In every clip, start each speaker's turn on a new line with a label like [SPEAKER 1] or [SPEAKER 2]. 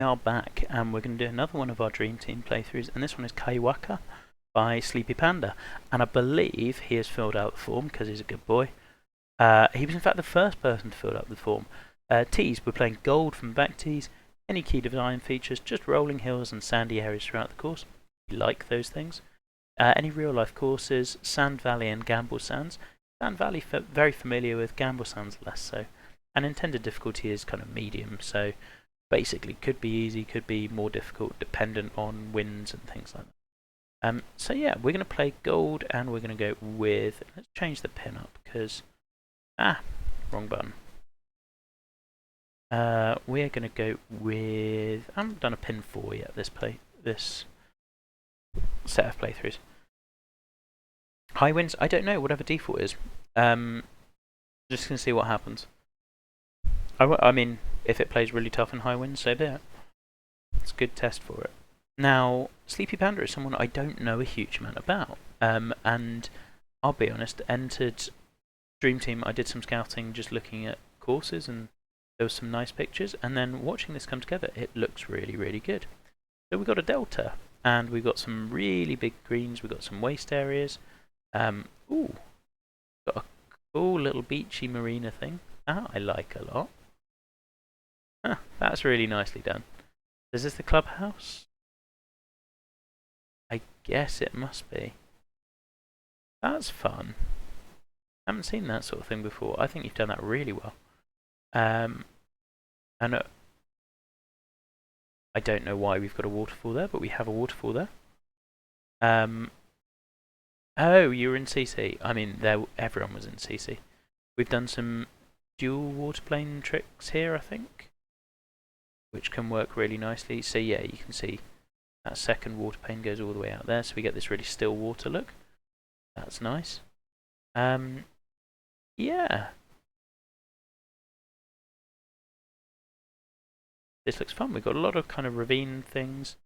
[SPEAKER 1] We are back and we're going to do another one of our Dream Team playthroughs, and this one is Kaiwaka by Sleepy Panda, and I believe he has filled out the form because he's a good boy. He was in fact the first person to fill out the form. Tees, we're playing gold from back tees, any key design features, just rolling hills and sandy areas throughout the course. We like those things. Any real life courses, Sand Valley and Gamble Sands. Sand Valley very familiar with, Gamble Sands less so. And intended difficulty is kind of medium, so basically could be easy, could be more difficult, dependent on winds and things like that. So yeah, we're going to play gold, and we're going to go with, let's change the pin up, because, wrong button. We're going to go with, I haven't done a pin 4 yet, this set of playthroughs. High winds, I don't know, whatever default is. Just going to see what happens. I mean, if it plays really tough in high winds, so be it. It's a good test for it. Now, Sleepy Panda is someone I don't know a huge amount about. And I'll be honest, entered Dream Team, I did some scouting just looking at courses, and there was some nice pictures, and then watching this come together, it looks really, really good. So we've got a delta, and we've got some really big greens, we've got some waste areas. Ooh, got a cool little beachy marina thing. I like a lot. That's really nicely done. Is this the clubhouse? I guess it must be. That's fun. I haven't seen that sort of thing before. I think you've done that really well. And I don't know why we've got a waterfall there, but we have a waterfall there. Oh, you were in CC. I mean, everyone was in CC. We've done some dual waterplane tricks here, I think, which can work really nicely. So yeah, you can see that second water pane goes all the way out there, so we get this really still water look. That's nice. Yeah. This looks fun. We've got a lot of kind of ravine things.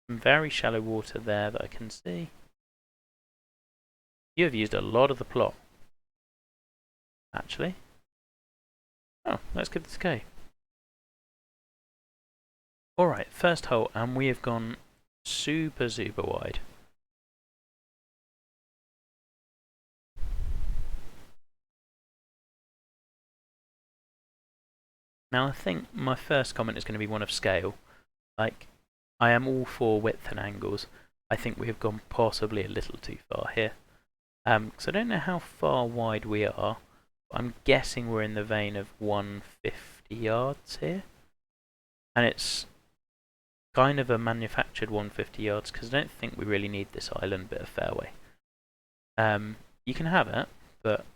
[SPEAKER 1] Some very shallow water there that I can see. You have used a lot of the plot, actually. Oh, let's give this a go. Alright, first hole, and we have gone super wide. Now I think my first comment is going to be one of scale. Like, I am all for width and angles. I think we have gone possibly a little too far here. Because I don't know how far wide we are. I'm guessing we're in the vein of 150 yards here. And it's kind of a manufactured 150 yards, because I don't think we really need this island bit of fairway. You can have it, but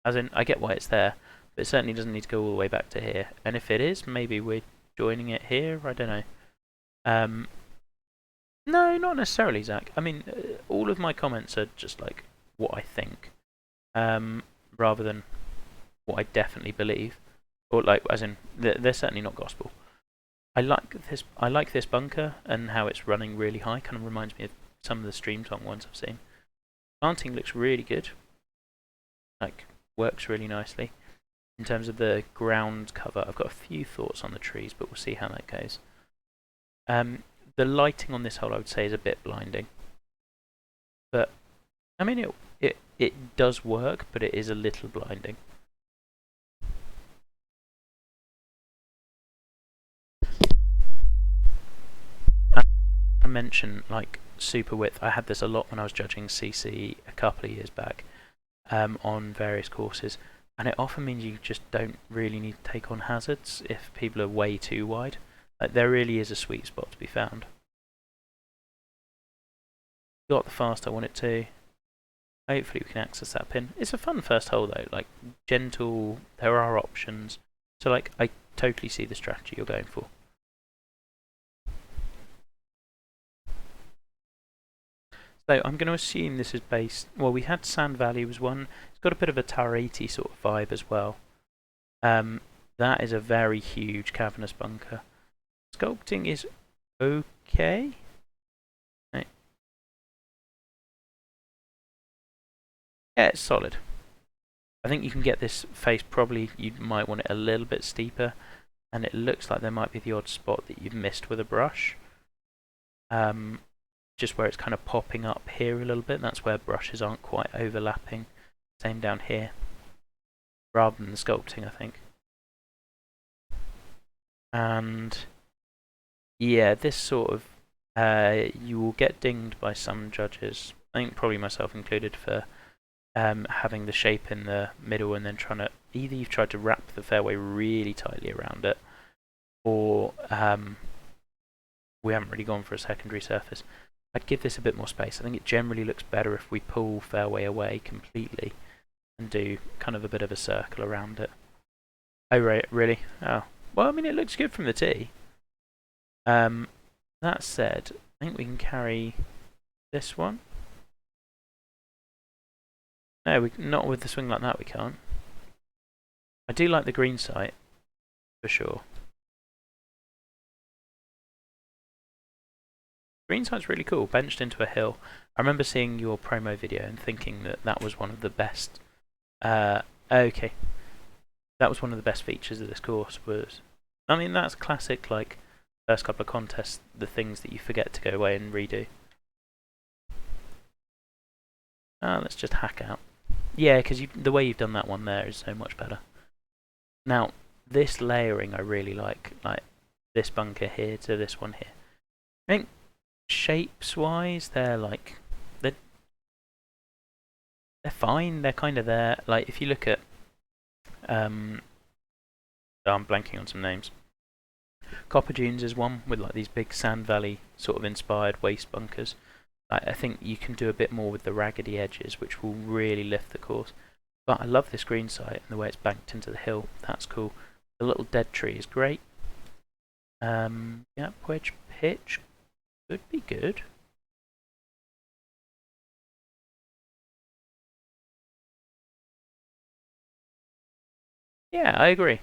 [SPEAKER 1] as in, I get why it's there, but it certainly doesn't need to go all the way back to here. And if it is, maybe we're joining it here, I don't know. No, not necessarily, Zach. I mean, all of my comments are just like what I think, rather than what I definitely believe, or like, as in, they're certainly not gospel. I like this bunker and how it's running really high. Kind of reminds me of some of the Stream Song ones I've seen. Planting looks really good. Like, works really nicely. In terms of the ground cover, I've got a few thoughts on the trees, but we'll see how that goes. The lighting on this hole, I would say, is a bit blinding. But I mean, it does work, but it is a little blinding. I mentioned like super width. I had this a lot when I was judging CC a couple of years back, on various courses, and it often means you just don't really need to take on hazards if people are way too wide. Like, there really is a sweet spot to be found. Got the fast I want it to. Hopefully we can access that pin. It's a fun first hole though, like gentle, there are options. So like, I totally see the strategy you're going for. So I'm going to assume this is based, well, we had Sand Valley was one. It's got a bit of a Tower 80 sort of vibe as well. That is a very huge cavernous bunker. Sculpting is okay. Right. Yeah, it's solid. I think you can get this face, probably you might want it a little bit steeper. and it looks like there might be the odd spot that you've missed with a brush. Just where it's kind of popping up here a little bit, that's where brushes aren't quite overlapping. Same down here, rather than the sculpting, I think. And yeah, this sort of, you will get dinged by some judges, I think probably myself included, for having the shape in the middle and then trying to, either you've tried to wrap the fairway really tightly around it, or we haven't really gone for a secondary surface. I'd give this a bit more space. I think it generally looks better if we pull fairway away completely and do kind of a bit of a circle around it. Oh, right, really? Oh. Well, I mean, it looks good from the tee. That said, I think we can carry this one. No, not with the swing like that, we can't. I do like the green sight, for sure. Green sight's really cool, benched into a hill. I remember seeing your promo video and thinking that that was one of the best. Okay. That was one of the best features of this course. I mean, that's classic, like, first couple of contests, the things that you forget to go away and redo. Let's just hack out. Yeah, because the way you've done that one there is so much better. Now, this layering I really like this bunker here to this one here. I think shapes-wise, they're fine. They're kind of there. Like, if you look at, I'm blanking on some names. Copper Dunes is one with like these big Sand Valley sort of inspired waste bunkers. I think you can do a bit more with the raggedy edges, which will really lift the course. But I love this green site and the way it's banked into the hill. That's cool. The little dead tree is great. Yeah, wedge pitch could be good. Yeah, I agree.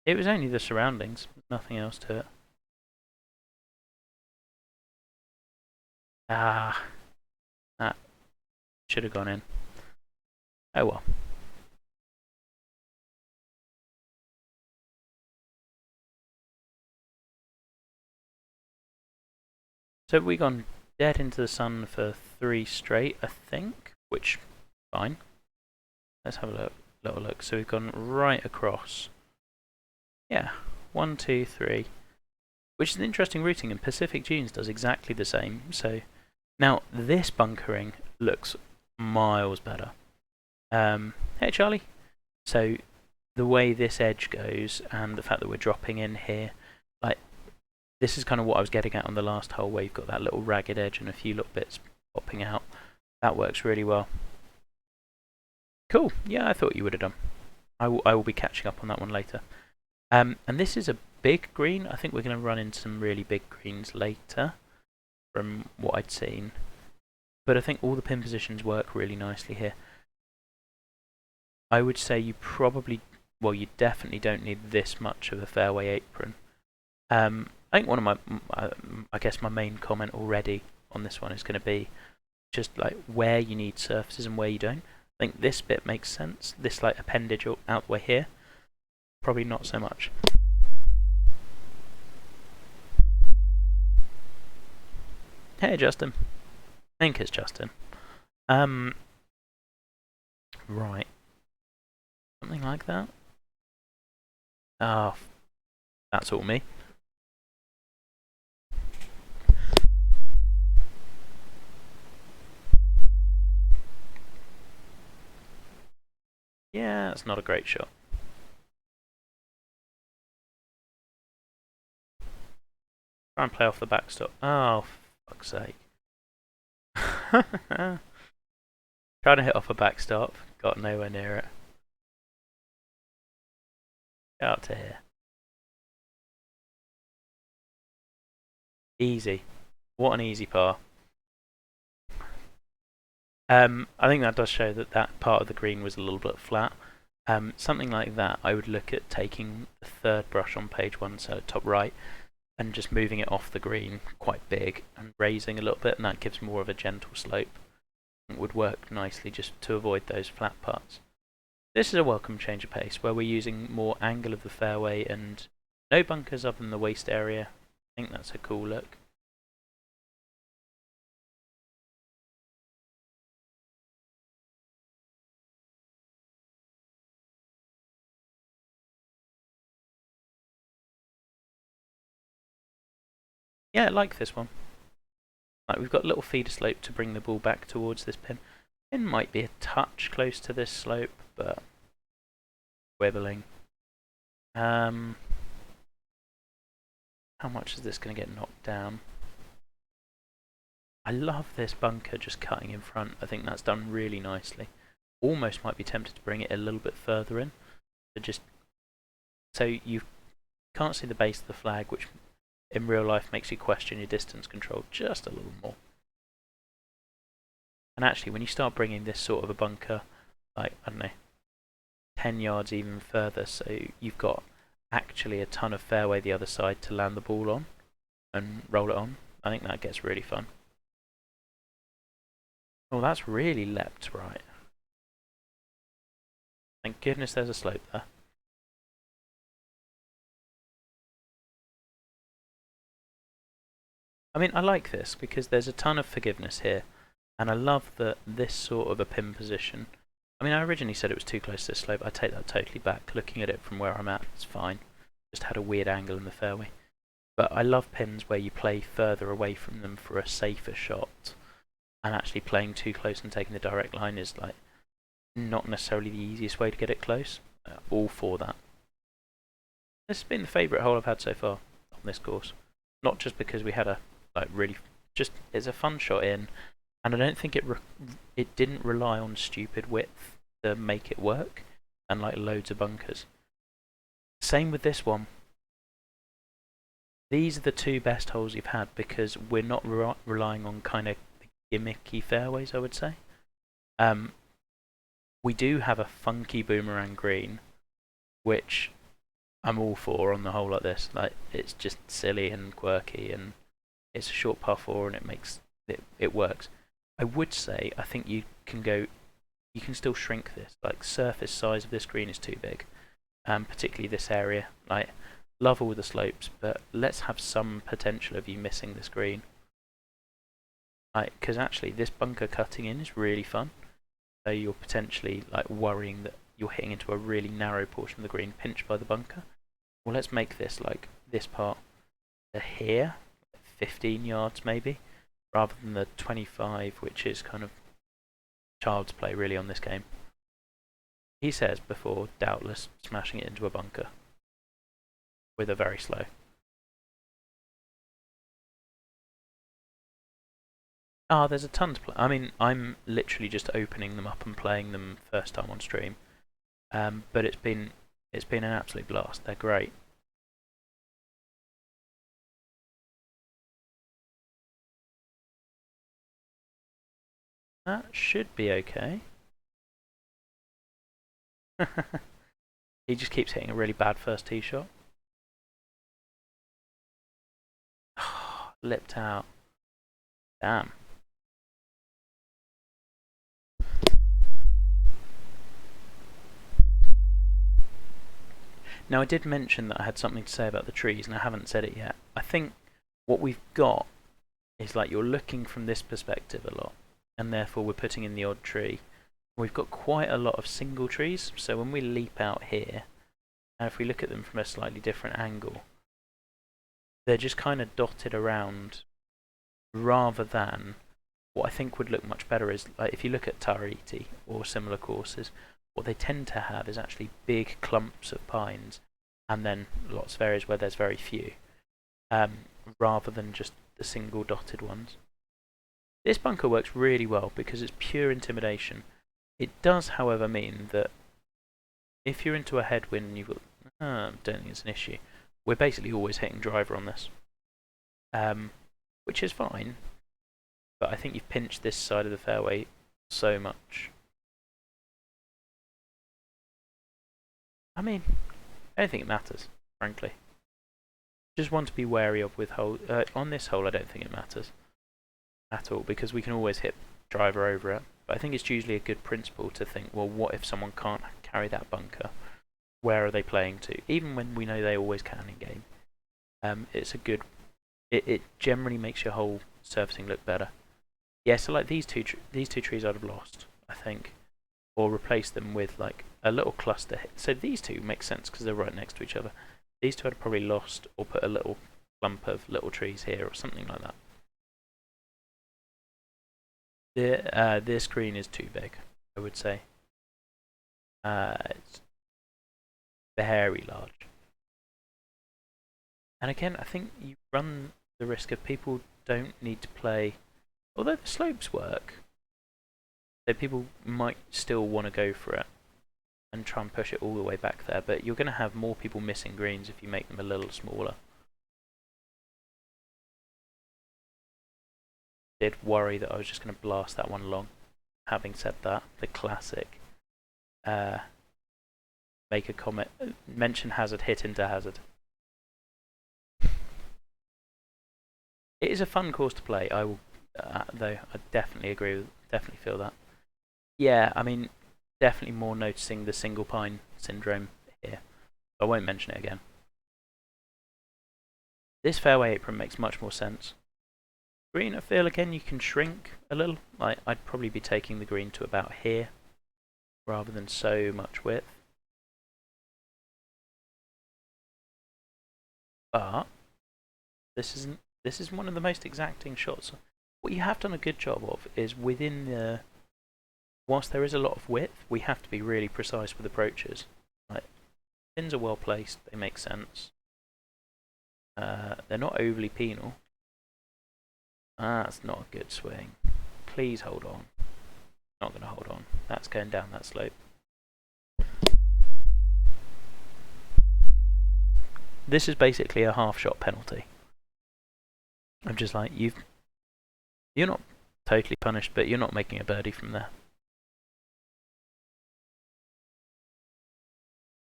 [SPEAKER 1] It was only the surroundings, nothing else to it. Ah, that should have gone in. Oh well. So we gone dead into the sun for 3 straight, I think, which fine. Let's have a little look. So we've gone right across. Yeah, 1, 2, 3. Which is an interesting routing, and Pacific Dunes does exactly the same. So now this bunkering looks miles better. Hey Charlie. So the way this edge goes and the fact that we're dropping in here, like, this is kind of what I was getting at on the last hole, where you've got that little ragged edge and a few little bits popping out. That works really well. Cool. Yeah, I thought you would have done. I will be catching up on that one later. And this is a big green. I think we're going to run into some really big greens later, from what I'd seen. But I think all the pin positions work really nicely here. I would say you you definitely don't need this much of a fairway apron. I think one of my, I guess my main comment already on this one is going to be just like where you need surfaces and where you don't. I think this bit makes sense. This like appendage out the way here, probably not so much. Hey Justin, I think it's Justin. Right, something like that. Oh, that's all me. Yeah, that's not a great shot. Try and play off the backstop. Oh, for fuck's sake. Trying to hit off a backstop, got nowhere near it. Get up to here. Easy. What an easy par. I think that does show that that part of the green was a little bit flat. Something like that, I would look at taking the third brush on page 1, so top right, and just moving it off the green quite big and raising a little bit, and that gives more of a gentle slope. It would work nicely just to avoid those flat parts. This is a welcome change of pace, where we're using more angle of the fairway and no bunkers up in the waist area. I think that's a cool look. Yeah, I like this one. Like, we've got a little feeder slope to bring the ball back towards this pin. Pin might be a touch close to this slope, but wibbling. How much is this going to get knocked down? I love this bunker just cutting in front. I think that's done really nicely. Almost might be tempted to bring it a little bit further in. So you can't see the base of the flag, which in real life makes you question your distance control just a little more. And actually, when you start bringing this sort of a bunker, like, I don't know, 10 yards even further, so you've got actually a ton of fairway the other side to land the ball on and roll it on, I think that gets really fun. Oh, that's really leapt right. Thank goodness there's a slope there. I mean, I like this because there's a ton of forgiveness here, and I love that this sort of a pin position. I mean, I originally said it was too close to this slope. I take that totally back. Looking at it from where I'm at, it's fine. Just had a weird angle in the fairway. But I love pins where you play further away from them for a safer shot, and actually playing too close and taking the direct line is like not necessarily the easiest way to get it close. All for that. This has been the favourite hole I've had so far on this course. Not just because we had a really, just it's a fun shot in, and I don't think it didn't rely on stupid width to make it work, and like loads of bunkers. Same with this one. These are the two best holes you've had because we're not relying on kind of gimmicky fairways, I would say. We do have a funky boomerang green, which I'm all for on the hole like this. Like, it's just silly and quirky, and it's a short par 4, and it works. I would say I think you can still shrink this. Like, surface size of this green is too big, particularly this area. Like, love all the slopes, but let's have some potential of you missing this green. Like, because actually this bunker cutting in is really fun. So you're potentially like worrying that you're hitting into a really narrow portion of the green, pinched by the bunker. Well, let's make this like this part to here, 15 yards maybe, rather than the 25, which is kind of child's play really on this game. He says before doubtless smashing it into a bunker with a very slow. Ah, there's a ton to play. I mean, I'm literally just opening them up and playing them first time on stream. But it's been an absolute blast. They're great. That should be okay. He just keeps hitting a really bad first tee shot. Lipped out. Damn. Now, I did mention that I had something to say about the trees, and I haven't said it yet. I think what we've got is like you're looking from this perspective a lot, and therefore we're putting in the odd tree. We've got quite a lot of single trees, so when we leap out here, and if we look at them from a slightly different angle, they're just kind of dotted around, rather than what I think would look much better is, like, if you look at Tariti or similar courses, what they tend to have is actually big clumps of pines, and then lots of areas where there's very few, rather than just the single dotted ones. This bunker works really well because it's pure intimidation. It does, however, mean that if you're into a headwind and you've got, I don't think it's an issue. We're basically always hitting driver on this, which is fine, but I think you've pinched this side of the fairway so much. I mean, I don't think it matters, frankly. Just one to be wary of with hole. On this hole, I don't think it matters at all because we can always hit driver over it. But I think it's usually a good principle to think, well, what if someone can't carry that bunker? Where are they playing to? Even when we know they always can in game. It's a good. It generally makes your whole surfacing look better. Yeah, so like these two trees I'd have lost, I think, or replaced them with like a little cluster. So these two make sense because they're right next to each other. These two I'd probably lost, or put a little clump of little trees here or something like that. This green is too big, I would say. It's very large. And again, I think you run the risk of people don't need to play, although the slopes work, so people might still want to go for it and try and push it all the way back there, but you're going to have more people missing greens if you make them a little smaller. Did worry that I was just going to blast that one along. Having said that, the classic make a comment, mention hazard, hit into hazard. It is a fun course to play. I will, though. I definitely agree with. Definitely feel that. Yeah, I mean, definitely more noticing the single pine syndrome here. I won't mention it again. This fairway apron makes much more sense. Green, I feel again you can shrink a little. Like I'd probably be taking the green to about here, rather than so much width. But this is one of the most exacting shots. What you have done a good job of is within the. Whilst there is a lot of width, we have to be really precise with approaches. Like, pins are well placed; they make sense. They're not overly penal. That's not a good swing. Please hold on. Not going to hold on. That's going down that slope. This is basically a half shot penalty. I'm just like, you're not totally punished, but you're not making a birdie from there.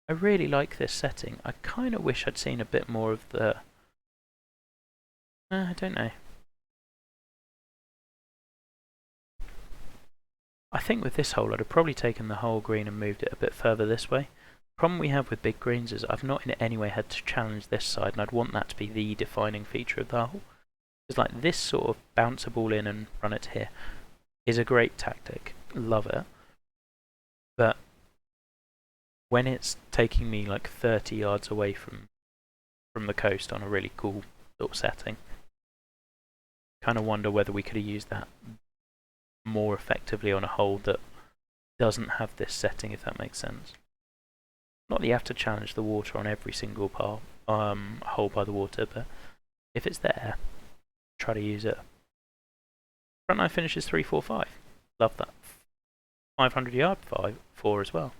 [SPEAKER 1] I really like this setting. I kind of wish I'd seen a bit more of the. I don't know. I think with this hole I'd have probably taken the whole green and moved it a bit further this way. The problem we have with big greens is I've not in any way had to challenge this side, and I'd want that to be the defining feature of the hole. It's like this sort of bounce a ball in and run it here is a great tactic. Love it. But when it's taking me like 30 yards away from the coast on a really cool little setting, kind of wonder whether we could have used that more effectively on a hole that doesn't have this setting, if that makes sense. Not that you have to challenge the water on every single hole by the water, but if it's there, try to use it. Front nine finishes 3-4-5. Love that. 500 yard 4 as well.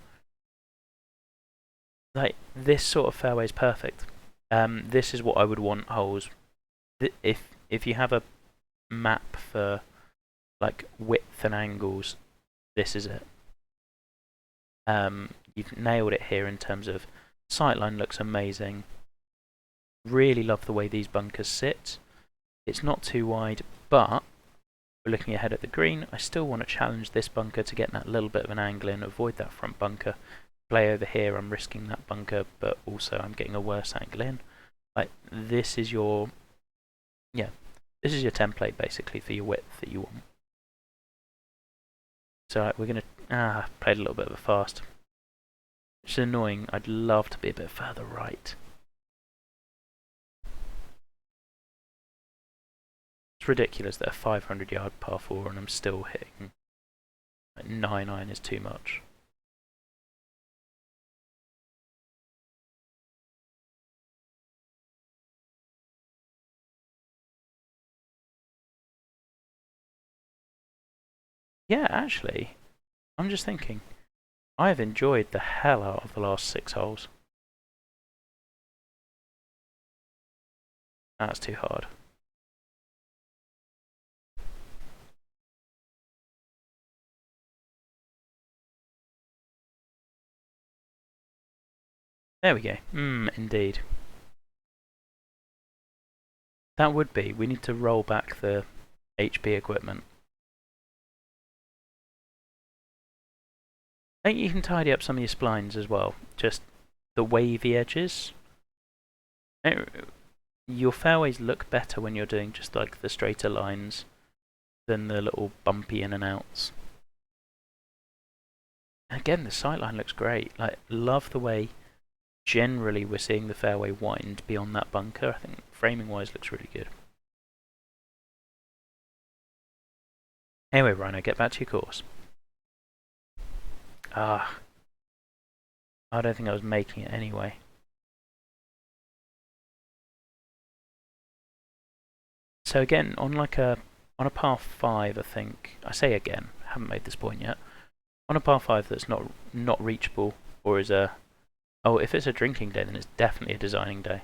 [SPEAKER 1] Like this sort of fairway is perfect. This is what I would want holes. If you have a map for like width and angles, this is it. You've nailed it here in terms of sightline looks amazing. Really love the way these bunkers sit. It's not too wide, but we're looking ahead at the green. I still want to challenge this bunker to get that little bit of an angle in, avoid that front bunker. Play over here, I'm risking that bunker, but also I'm getting a worse angle in. Like this is your, this is your template basically for your width that you want. So we're gonna played a little bit of a fast, which is annoying. I'd love to be a bit further right. It's ridiculous that a 500 yard par 4 and I'm still hitting like 9-iron is too much. Yeah, actually, I'm just thinking, I have enjoyed the hell out of the last 6 holes. That's too hard. There we go. Indeed. That would be. We need to roll back the HB equipment. I think you can tidy up some of your splines as well. Just the wavy edges. Your fairways look better when you're doing just like the straighter lines than the little bumpy in and outs. And again, the sightline looks great. Like, love the way generally we're seeing the fairway wind beyond that bunker. I think framing wise looks really good. Anyway, Rhino, get back to your course. I don't think I was making it anyway. So again, on a par 5, I think, I say again, haven't made this point yet. On a par 5 that's not reachable, or is if it's a drinking day, then it's definitely a designing day.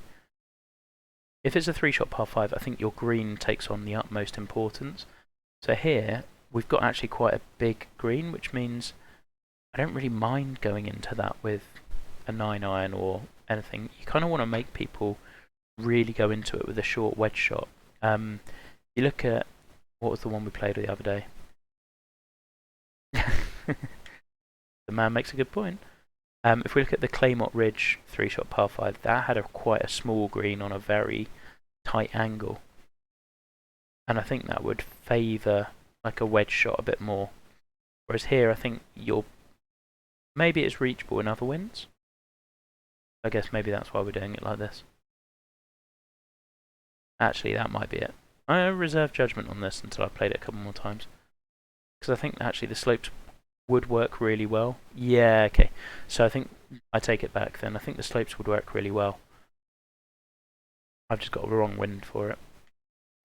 [SPEAKER 1] If it's a 3-shot par 5, I think your green takes on the utmost importance. So here, we've got actually quite a big green, which means I don't really mind going into that with a 9-iron or anything. You kind of want to make people really go into it with a short wedge shot. You look at, what was the one we played the other day? The man makes a good point. If we look at the Claymont Ridge 3-shot par 5, that had quite a small green on a very tight angle. And I think that would favour like a wedge shot a bit more. Whereas here, I think maybe it's reachable in other winds. I guess maybe that's why we're doing it like this. Actually, that might be it. I reserve judgment on this until I've played it a couple more times. Because I think actually the slopes would work really well. Yeah, okay. So I think I take it back then. I think the slopes would work really well. I've just got a wrong wind for it.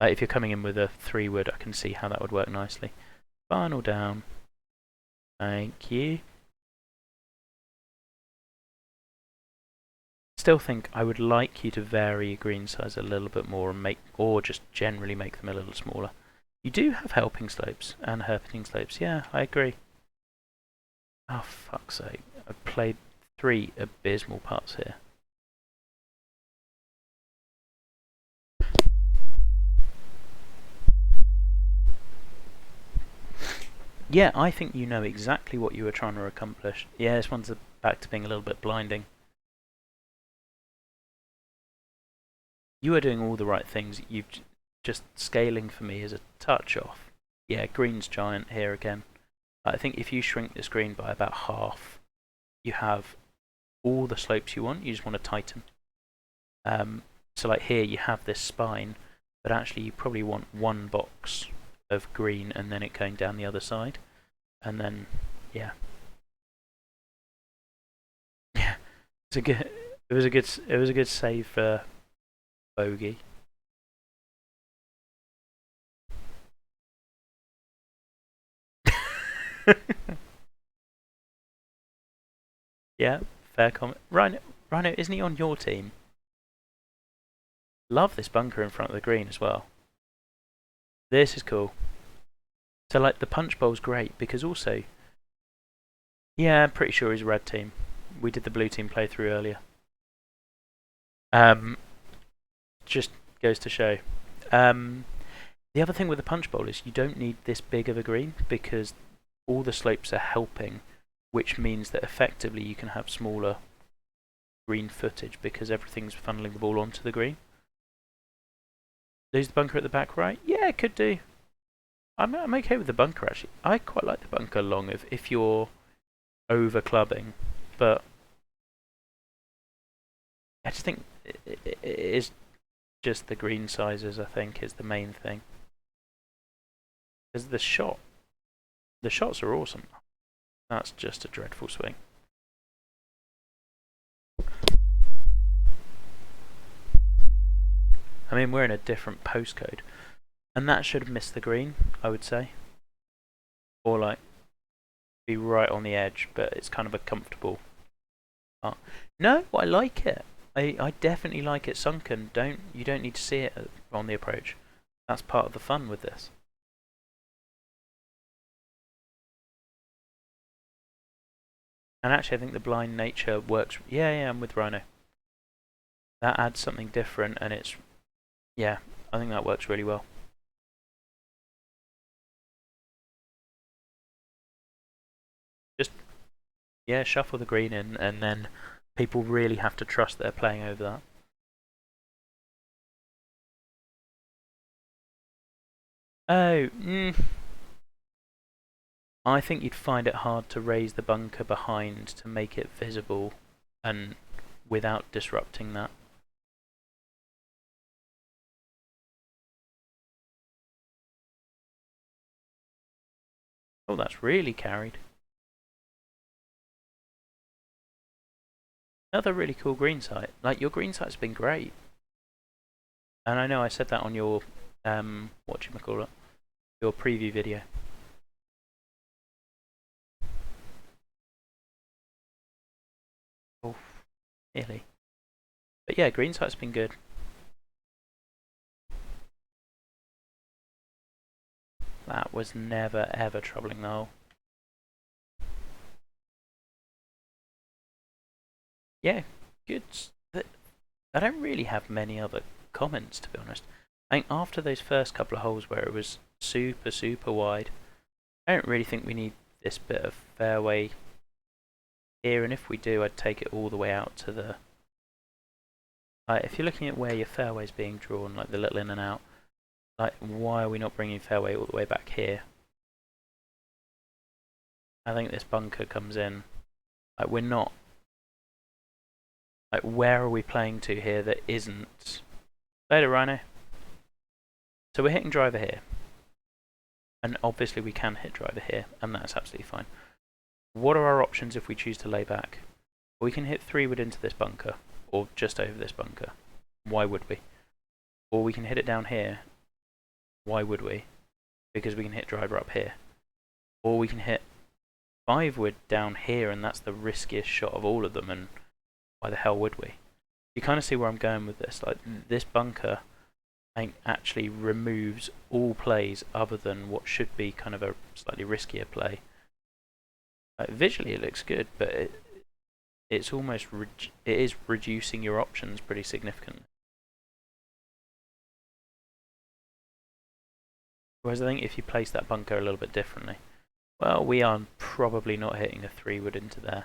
[SPEAKER 1] If you're coming in with a 3-wood, I can see how that would work nicely. Final down. Thank you. Still think I would like you to vary your green size a little bit more and or just generally make them a little smaller. You do have helping slopes and hurting slopes. Yeah, I agree. Oh, fuck's sake. I've played 3 abysmal putts here. Yeah, I think you know exactly what you were trying to accomplish. Yeah, this one's back to being a little bit blinding. You are doing all the right things. You've just scaling for me is a touch off. Yeah, green's giant here again. I think if you shrink this green by about half, you have all the slopes you want. You just want to tighten. So like here you have this spine, but actually you probably want one box of green and then it going down the other side, and then yeah, yeah. It was a good save for bogey. Yeah, fair comment. Rhino, isn't he on your team? Love this bunker in front of the green as well. This is cool. So like the punch bowl's great because also, yeah, I'm pretty sure he's a red team. We did the blue team playthrough earlier. Just goes to show. The other thing with the punch bowl is you don't need this big of a green because all the slopes are helping, which means that effectively you can have smaller green footage because everything's funneling the ball onto the green. Lose the bunker at the back right? Yeah, it could do. I'm okay with the bunker actually. I quite like the bunker long if you're over clubbing, but I just think it is just the green sizes. I think is the main thing. Because the shots are awesome. That's just a dreadful swing. I mean, we're in a different postcode, and that should have missed the green, I would say, or like be right on the edge, but it's kind of a comfortable part. No, I like it. I definitely like it sunken. You don't need to see it on the approach. That's part of the fun with this. And actually, I think the blind nature works. Yeah, I'm with Rhino. That adds something different, and yeah, I think that works really well. Just Yeah, shuffle the green in, and then people really have to trust they're playing over that. Oh, I think you'd find it hard to raise the bunker behind to make it visible and without disrupting that. Oh, that's really carried. Another really cool green site. Like, your green site's been great. And I know I said that on your, whatchamacallit, your preview video. Oh, nearly. But yeah, green site's been good. That was never ever troubling the hole. Yeah, good. I don't really have many other comments, to be honest. I think after those first couple of holes where it was super wide, I don't really think we need this bit of fairway here, and if we do, I'd take it all the way out to the... if you're looking at where your fairway's being drawn, like the little in and out, like, why are we not bringing fairway all the way back here? I think this bunker comes in. Like, we're not... Like, where are we playing to here that isn't... Later, Rhino. So we're hitting driver here. And obviously we can hit driver here, and that's absolutely fine. What are our options if we choose to lay back? We can hit 3-wood into this bunker, or just over this bunker. Why would we? Or we can hit it down here. Why would we? Because we can hit driver up here. Or we can hit 5-wood down here, and that's the riskiest shot of all of them, and why the hell would we? You kind of see where I'm going with this. Like, this bunker, I think, actually removes all plays other than what should be kind of a slightly riskier play. Visually it looks good, but it's almost it is reducing your options pretty significantly. Whereas I think if you place that bunker a little bit differently, well, we are probably not hitting a 3-wood into there.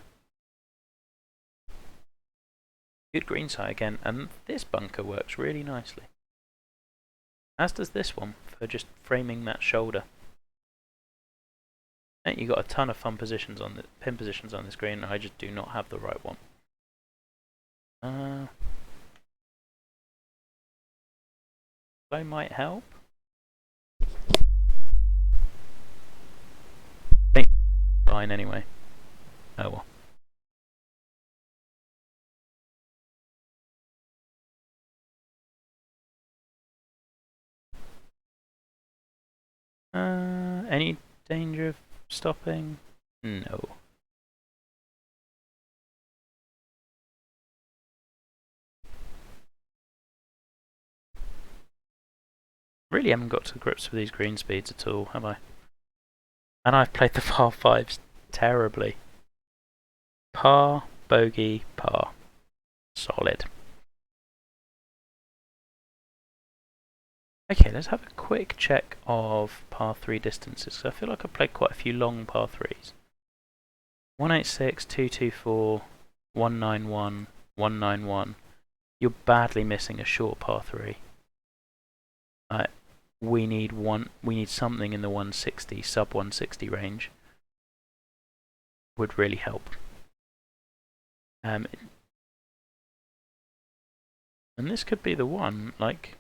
[SPEAKER 1] Good green side again, and this bunker works really nicely. As does this one, for just framing that shoulder. And you got a ton of fun positions on the pin positions on this green, and I just do not have the right one. That might help. Fine anyway. Oh well. Any danger of stopping? No. Really haven't got to grips with these green speeds at all, have I? And I've played the par 5s terribly. Par, bogey, par. Solid. Okay, let's have a quick check of par 3 distances. So I feel like I've played quite a few long par 3s. 186, 224, 191, 191. You're badly missing a short par 3. We need something in the 160, sub 160 range. Would really help. And this could be the one, like,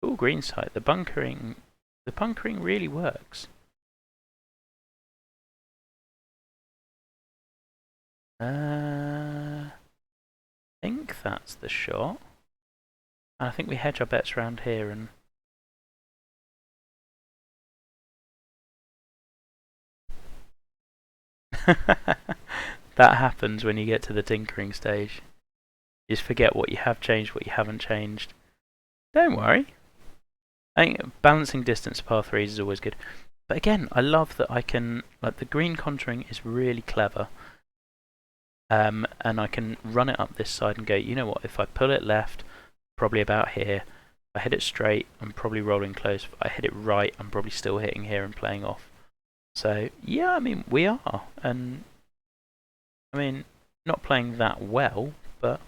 [SPEAKER 1] cool green side. The bunkering really works. I think that's the shot. And I think we hedge our bets around here and... That happens when you get to the tinkering stage. You just forget what you have changed, what you haven't changed. Don't worry. I think balancing distance par 3s is always good. But again, I love that I can... Like, the green contouring is really clever. And I can run it up this side and go, you know what, if I pull it left, probably about here. If I hit it straight, I'm probably rolling close. If I hit it right, I'm probably still hitting here and playing off. So, yeah, I mean, we are. And I mean, not playing that well, but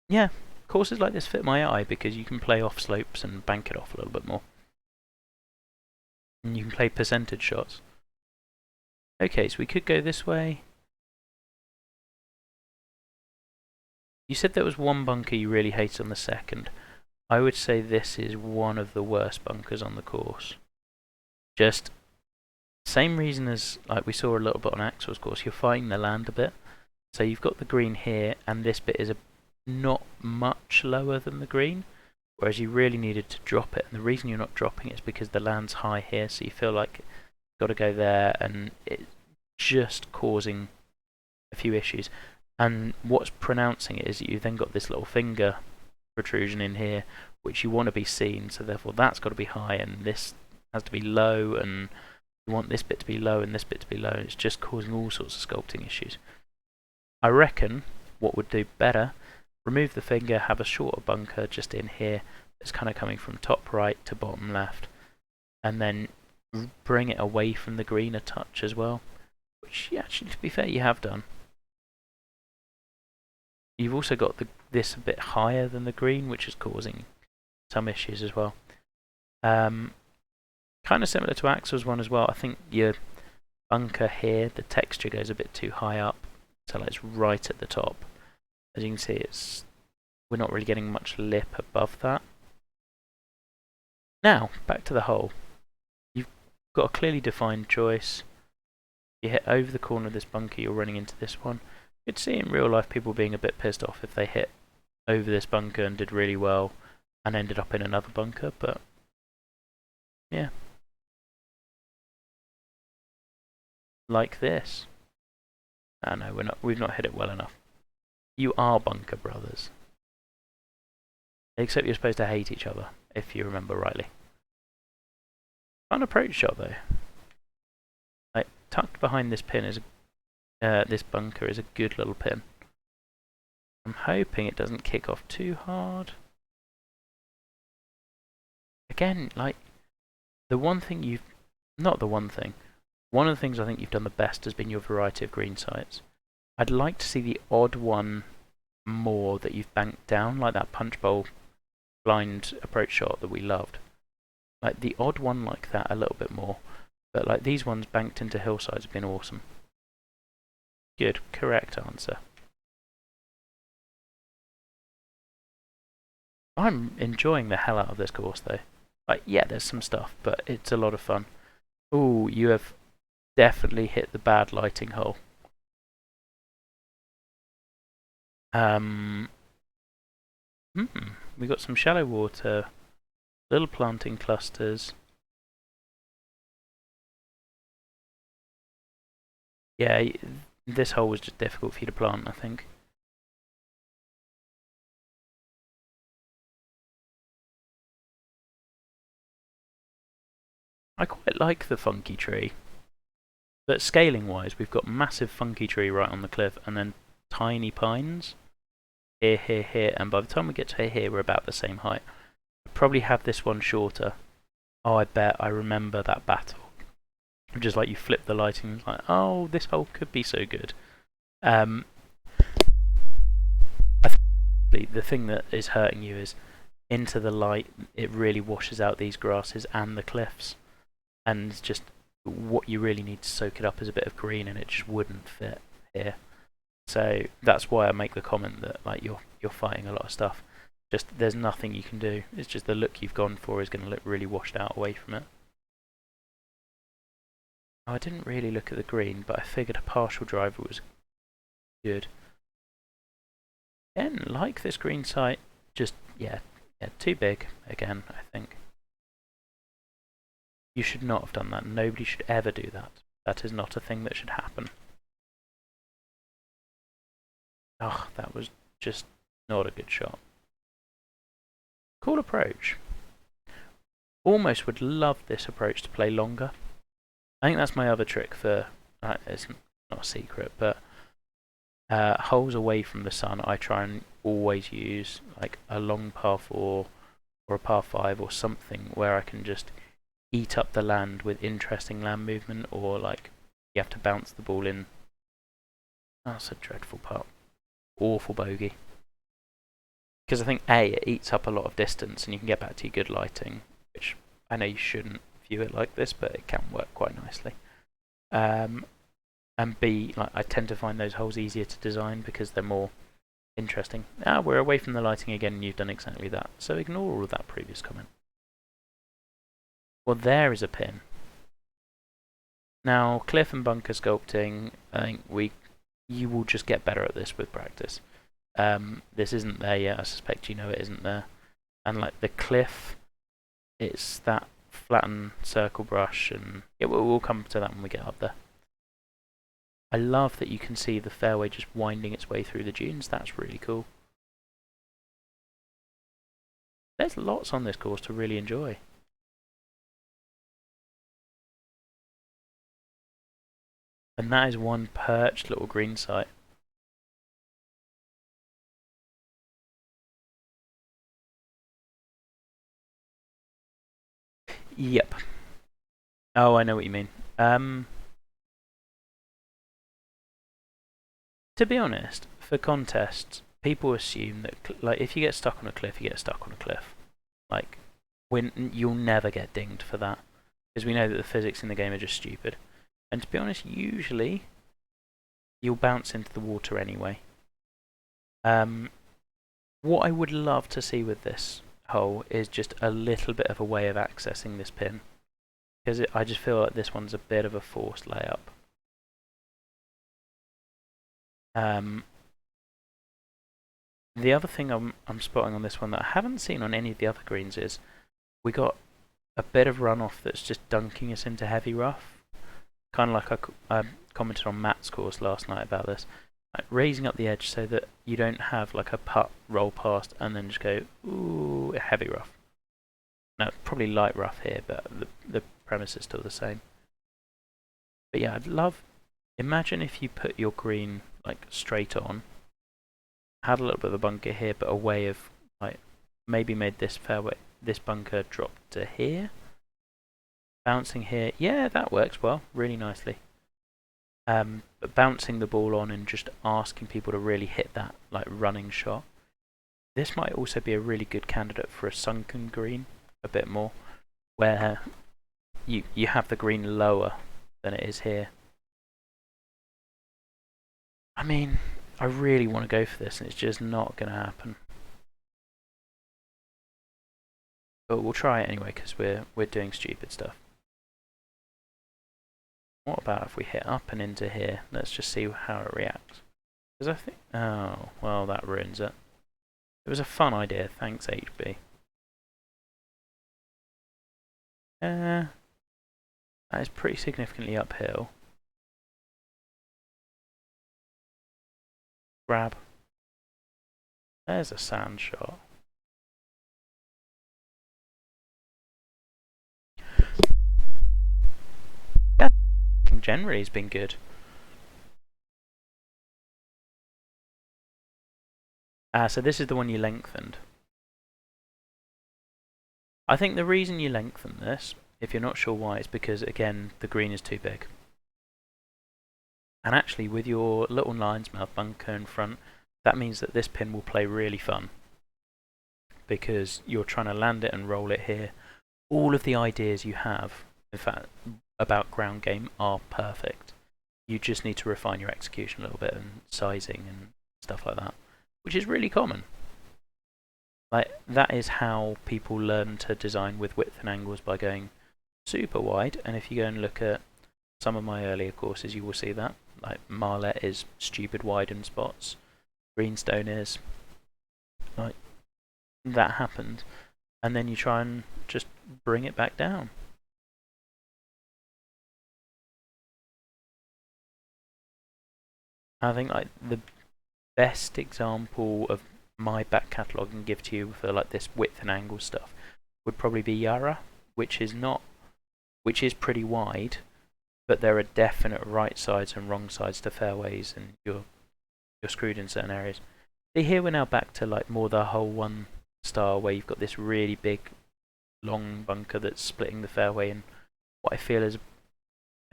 [SPEAKER 1] yeah, courses like this fit my eye because you can play off slopes and bank it off a little bit more. And you can play percentage shots. Okay, so we could go this way. You said there was one bunker you really hated on the second. I would say this is one of the worst bunkers on the course. Just same reason as like we saw a little bit on Axel's course, you're fighting the land a bit. So you've got the green here, and this bit is not much lower than the green, whereas you really needed to drop it. And the reason you're not dropping it is because the land's high here, so you feel like you've got to go there, and it's just causing a few issues. And what's pronouncing it is that you've then got this little finger protrusion in here, which you want to be seen, so therefore that's got to be high, and this has to be low, and you want this bit to be low and this bit to be low, and it's just causing all sorts of sculpting issues. I reckon what would do better, remove the finger, have a shorter bunker just in here that's kind of coming from top right to bottom left, and then bring it away from the green a touch as well, which actually, to be fair, you have done. You've also got this a bit higher than the green, which is causing some issues as well. Kind of similar to Axel's one as well. I think your bunker here, the texture goes a bit too high up, so like it's right at the top. As you can see, we're not really getting much lip above that. Now, back to the hole. You've got a clearly defined choice. You hit over the corner of this bunker, you're running into this one. You could see in real life people being a bit pissed off if they hit over this bunker and did really well and ended up in another bunker, but yeah. Like this. Ah, no, we've not hit it well enough. You are bunker brothers. Except you're supposed to hate each other, if you remember rightly. Fun approach shot though. Like, tucked behind this pin is this bunker is a good little pin. I'm hoping it doesn't kick off too hard. Again, like, one of the things I think you've done the best has been your variety of green sites. I'd like to see the odd one more that you've banked down, like that punch bowl blind approach shot that we loved. Like the odd one like that a little bit more, but like these ones banked into hillsides have been awesome. Good, correct answer. I'm enjoying the hell out of this course though. Like, yeah, there's some stuff, but it's a lot of fun. Ooh, you have definitely hit the bad lighting hole. We got some shallow water, little planting clusters. Yeah, this hole was just difficult for you to plant, I think. I quite like the funky tree. But scaling wise, we've got massive funky tree right on the cliff and then tiny pines. Here, here, here, and by the time we get to here, we're about the same height. We'll probably have this one shorter. Oh, I bet I remember that battle. Just like you flip the lighting, it's like, oh, this hole could be so good. I think the thing that is hurting you is into the light, it really washes out these grasses and the cliffs. And just what you really need to soak it up is a bit of green, and it just wouldn't fit here. So that's why I make the comment that like you're fighting a lot of stuff. Just there's nothing you can do. It's just the look you've gone for is going to look really washed out away from it. Oh, I didn't really look at the green, but I figured a partial driver was good. Again, like this green site, just yeah, too big again, I think. You should not have done that. Nobody should ever do that. That is not a thing that should happen. Oh, that was just not a good shot. Cool approach. Almost would love this approach to play longer. I think that's my other trick for, it's not a secret, but holes away from the sun I try and always use like a long par 4 or a par 5 or something where I can just eat up the land with interesting land movement, or like You have to bounce the ball in. That's a dreadful putt. Awful bogey. Because I think A, it eats up a lot of distance and you can get back to your good lighting, which I know you shouldn't view it like this, but it can work quite nicely. And B, like, I tend to find those holes easier to design because they're more interesting. We're away from the lighting again and you've done exactly that. So ignore all of that previous comment. Well, there is a pin. Now, cliff and bunker sculpting, I think you will just get better at this with practice. This isn't there yet, I suspect you know it isn't there. And like the cliff, it's that flattened circle brush, and yeah, we'll come to that when we get up there. I love that you can see the fairway just winding its way through the dunes. That's really cool. There's lots on this course to really enjoy. And that is one perched little green site. Yep. Oh, I know what you mean. To be honest, for contests, people assume that like if you get stuck on a cliff, you get stuck on a cliff. Like, you'll never get dinged for that, because we know that the physics in the game are just stupid. And to be honest, usually you'll bounce into the water anyway. What I would love to see with this hole is just a little bit of a way of accessing this pin, because I just feel like this one's a bit of a forced layup. The other thing I'm spotting on this one that I haven't seen on any of the other greens is we got a bit of runoff that's just dunking us into heavy rough. Kind of like I commented on Matt's course last night about this. Like raising up the edge so that you don't have like a putt roll past and then just go, ooh, heavy rough. No, probably light rough here, but the premise is still the same. But yeah, imagine if you put your green like straight on, had a little bit of a bunker here, but a way of like maybe made this fairway, this bunker drop to here, bouncing here. Yeah, that works well, really nicely. But bouncing the ball on and just asking people to really hit that like running shot. This might also be a really good candidate for a sunken green, a bit more, where you have the green lower than it is here. I mean, I really want to go for this, and it's just not going to happen. But we'll try it anyway, because we're doing stupid stuff. What about if we hit up and into here? Let's just see how it reacts. Because I think... Oh, well, that ruins it. It was a fun idea, thanks HB. That is pretty significantly uphill. Grab. There's a sand shot. Yeah, generally has been good. So this is the one you lengthened. I think the reason you lengthen this, if you're not sure why, is because, again, the green is too big. And actually, with your little lion's mouth bunker in front, that means that this pin will play really fun. Because you're trying to land it and roll it here. All of the ideas you have, in fact, about ground game are perfect. You just need to refine your execution a little bit and sizing and stuff like that, which is really common. Like, that is how people learn to design with width and angles, by going super wide. And if you go and look at some of my earlier courses, you will see that. Like, Marlet is stupid wide in spots. Greenstone is. Like, that happened. And then you try and just bring it back down. I think like the best example of my back catalogue and give to you for like this width and angle stuff would probably be Yarra, which is pretty wide, but there are definite right sides and wrong sides to fairways, and you're screwed in certain areas. See, here we're now back to like more the hole one style, where you've got this really big long bunker that's splitting the fairway, and what I feel is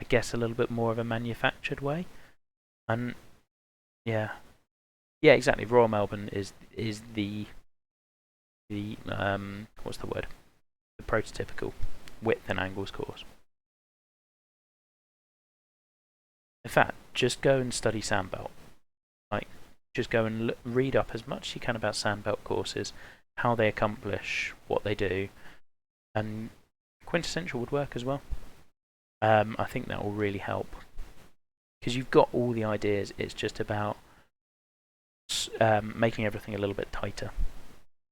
[SPEAKER 1] I guess, a little bit more of a manufactured way. And yeah, yeah, exactly. Royal Melbourne is the what's the word? The prototypical width and angles course. In fact, just go and study Sandbelt. Like, just go and read up as much as you can about Sandbelt courses, how they accomplish what they do, and quintessential would work as well. I think that will really help because you've got all the ideas. It's just about making everything a little bit tighter,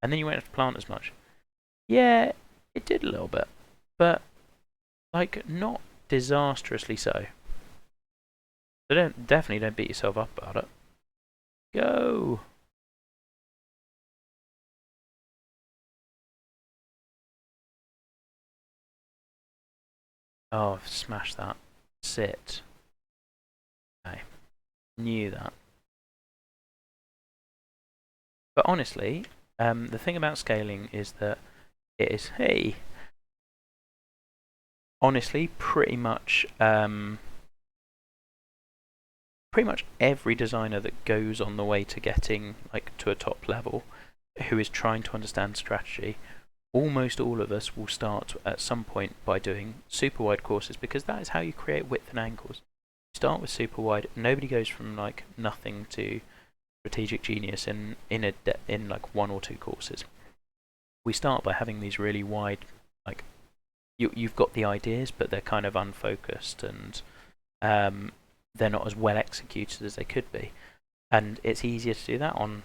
[SPEAKER 1] and then you won't have to plant as much. Yeah, it did a little bit, but like not disastrously so. So definitely don't beat yourself up about it. Go. Oh, I've smashed that. Sit. Okay. Knew that. But honestly, the thing about scaling is that it is, hey, honestly, pretty much every designer that goes on the way to getting like to a top level, who is trying to understand strategy, almost all of us will start at some point by doing super wide courses because that is how you create width and angles. You start with super wide. Nobody goes from like nothing to strategic genius in like 1 or 2 courses. We start by having these really wide, like you've got the ideas, but they're kind of unfocused and they're not as well executed as they could be. And it's easier to do that on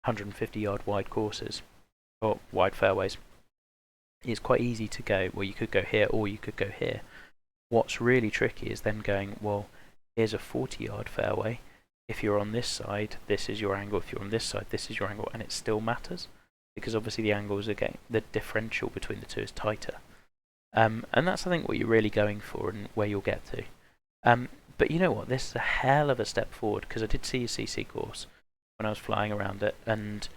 [SPEAKER 1] 150-yard wide courses or wide fairways. It's quite easy to go, well, you could go here or you could go here. What's really tricky is then going, well, here's a 40-yard fairway. If you're on this side, this is your angle. If you're on this side, this is your angle. And it still matters because obviously the angles are getting, the differential between the two is tighter. And that's, I think, what you're really going for and where you'll get to. But you know what? This is a hell of a step forward because I did see a CC course when I was flying around it, and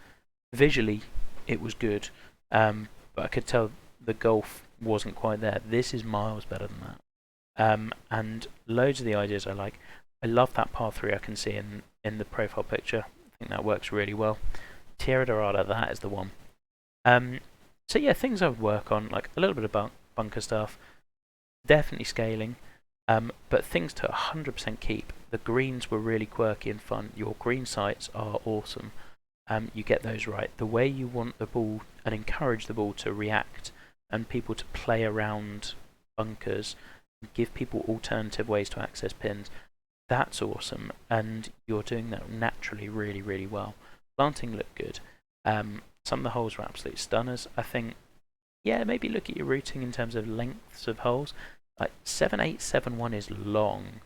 [SPEAKER 1] visually it was good, but I could tell the golf wasn't quite there. This is miles better than that. And loads of the ideas I like. I love that par 3 I can see in the profile picture. I think that works really well. Tierra Dorada, that is the one. So yeah, things I would work on, like a little bit of bunker stuff, definitely scaling, but things to 100% keep. The greens were really quirky and fun. Your green sites are awesome. You get those right. The way you want the ball and encourage the ball to react and people to play around bunkers, give people alternative ways to access pins, that's awesome. And you're doing that naturally really, really well. Planting looked good. Some of the holes were absolute stunners. I think, yeah, maybe look at your routing in terms of lengths of holes. Like 7-8-7-1 is long.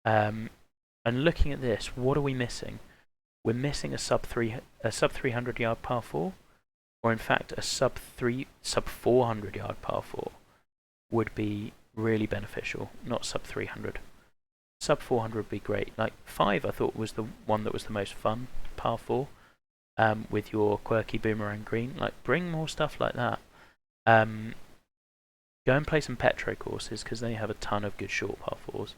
[SPEAKER 1] And looking at this, what are we missing? We're missing a sub 300 yard par 4, or in fact a sub 400 yard par 4 would be really beneficial, not sub 300. Sub 400 would be great. Like 5 I thought was the one that was the most fun, par 4, with your quirky boomerang green. Like bring more stuff like that. Go and play some Petro courses because they have a ton of good short par 4s,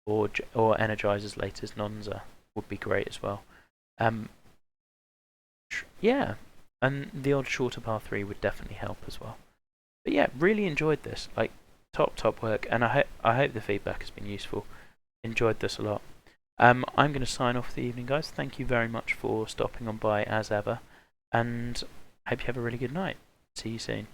[SPEAKER 1] or Energizer's latest Nonza would be great as well. Yeah, and the odd shorter par 3 would definitely help as well. But yeah, really enjoyed this. Like top work, and I hope the feedback has been useful. Enjoyed this a lot. I'm going to sign off for the evening, guys. Thank you very much for stopping on by as ever, and hope you have a really good night. See you soon.